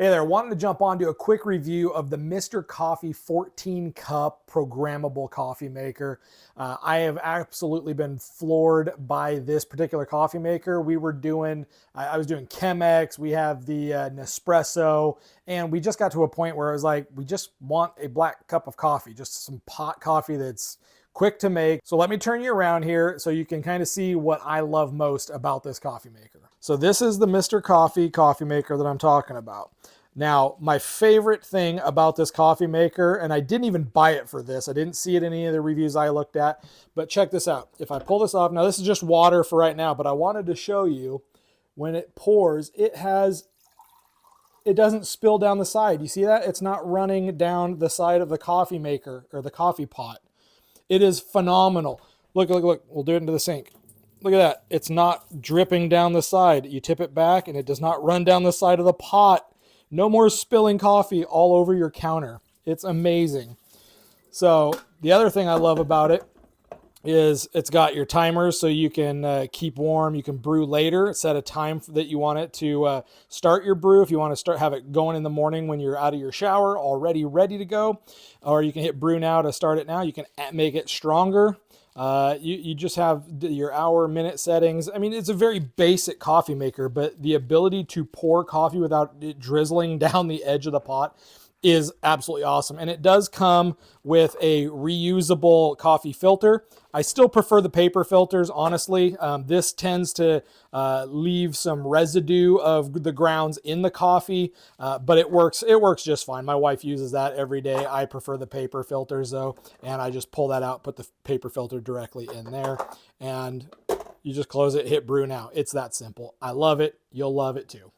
Hey there, wanted to jump on to a quick review of the Mr. Coffee 14 cup programmable coffee maker. I have absolutely been floored by this particular coffee maker. I was doing Chemex, we have the Nespresso, and we just got to a point where I was like, we just want a black cup of coffee, just some pot coffee that's quick to make. So let me turn you around here so you can kind of see what I love most about this coffee maker. So this is the Mr. Coffee coffee maker that I'm talking about. Now, my favorite thing about this coffee maker, and I didn't even buy it for this, I didn't see it in any of the reviews I looked at, but check this out. If I pull this off, now this is just water for right now, but I wanted to show you when it pours, it doesn't spill down the side. You see that? It's not running down the side of the coffee maker or the coffee pot. It is phenomenal. Look, look, look. We'll do it into the sink. Look at that. It's not dripping down the side. You tip it back and it does not run down the side of the pot. No more spilling coffee all over your counter. It's amazing. So the other thing I love about it is it's got your timers so you can keep warm. You can brew later. Set a time that you want it to start your brew. If you want to have it going in the morning when you're out of your shower, already ready to go. Or you can hit brew now to start it now. You can make it stronger. You just have your hour, minute settings. I mean, it's a very basic coffee maker, but the ability to pour coffee without it drizzling down the edge of the pot is absolutely awesome. And it does come with a reusable coffee filter. I still prefer the paper filters, honestly. This tends to leave some residue of the grounds in the coffee, but it works just fine. My wife uses that every day. I prefer the paper filters though, and I just pull that out, put the paper filter directly in there, and you just close it, hit brew now. It's that simple. I love it. You'll love it too.